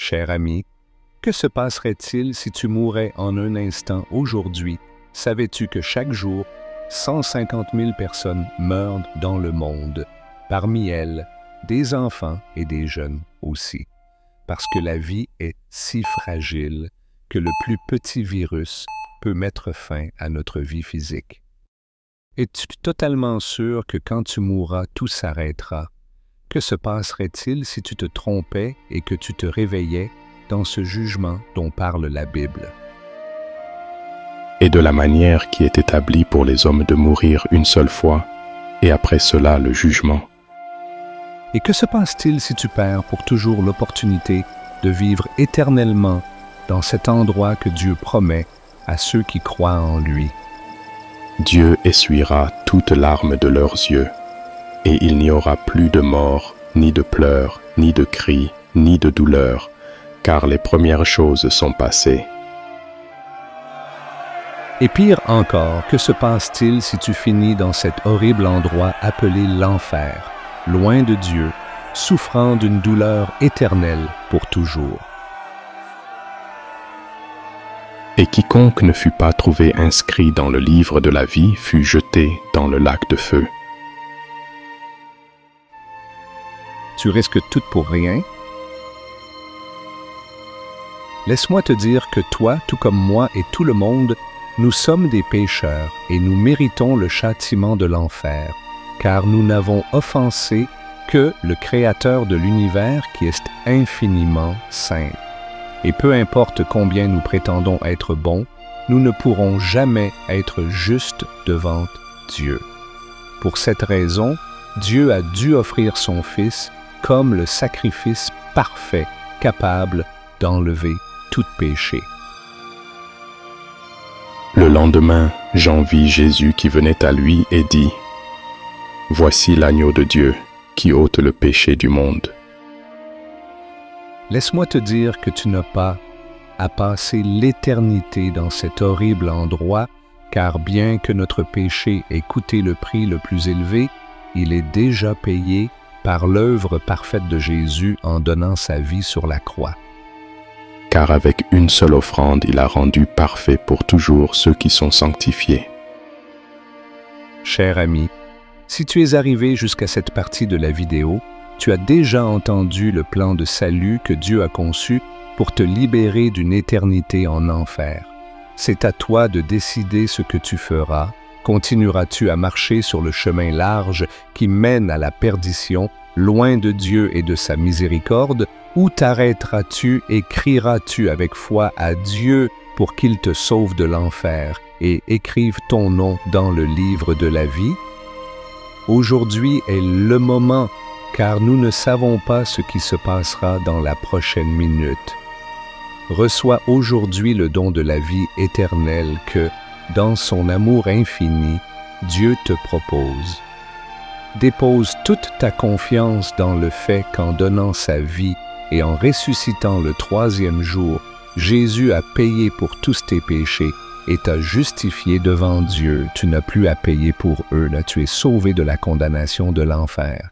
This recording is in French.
Cher ami, que se passerait-il si tu mourais en un instant aujourd'hui? Savais-tu que chaque jour, 150 000 personnes meurent dans le monde, parmi elles, des enfants et des jeunes aussi, parce que la vie est si fragile que le plus petit virus peut mettre fin à notre vie physique. Es-tu totalement sûr que quand tu mourras, tout s'arrêtera? Que se passerait-il si tu te trompais et que tu te réveillais dans ce jugement dont parle la Bible? Et de la manière qui est établie pour les hommes de mourir une seule fois, et après cela le jugement. Et que se passe-t-il si tu perds pour toujours l'opportunité de vivre éternellement dans cet endroit que Dieu promet à ceux qui croient en lui? Dieu essuiera toutes larmes de leurs yeux, et il n'y aura plus de mort, ni de pleurs, ni de cris, ni de douleur, car les premières choses sont passées. Et pire encore, que se passe-t-il si tu finis dans cet horrible endroit appelé l'enfer, loin de Dieu, souffrant d'une douleur éternelle pour toujours? Et quiconque ne fut pas trouvé inscrit dans le livre de la vie fut jeté dans le lac de feu. Tu risques tout pour rien? Laisse-moi te dire que toi, tout comme moi et tout le monde, nous sommes des pécheurs et nous méritons le châtiment de l'enfer, car nous n'avons offensé que le Créateur de l'univers qui est infiniment saint. Et peu importe combien nous prétendons être bons, nous ne pourrons jamais être justes devant Dieu. Pour cette raison, Dieu a dû offrir son Fils comme le sacrifice parfait, capable d'enlever tout péché. Le lendemain, Jean vit Jésus qui venait à lui et dit : « Voici l'agneau de Dieu qui ôte le péché du monde. » Laisse-moi te dire que tu n'as pas à passer l'éternité dans cet horrible endroit, car bien que notre péché ait coûté le prix le plus élevé, il est déjà payé par l'œuvre parfaite de Jésus en donnant sa vie sur la croix. Car avec une seule offrande, il a rendu parfait pour toujours ceux qui sont sanctifiés. Cher ami, si tu es arrivé jusqu'à cette partie de la vidéo, tu as déjà entendu le plan de salut que Dieu a conçu pour te libérer d'une éternité en enfer. C'est à toi de décider ce que tu feras. Continueras-tu à marcher sur le chemin large qui mène à la perdition, loin de Dieu et de sa miséricorde, ou t'arrêteras-tu et crieras-tu avec foi à Dieu pour qu'il te sauve de l'enfer et écrive ton nom dans le livre de la vie? Aujourd'hui est le moment, car nous ne savons pas ce qui se passera dans la prochaine minute. Reçois aujourd'hui le don de la vie éternelle que, dans son amour infini, Dieu te propose. Dépose toute ta confiance dans le fait qu'en donnant sa vie et en ressuscitant le troisième jour, Jésus a payé pour tous tes péchés et t'a justifié devant Dieu. Tu n'as plus à payer pour eux, là tu es sauvé de la condamnation de l'enfer.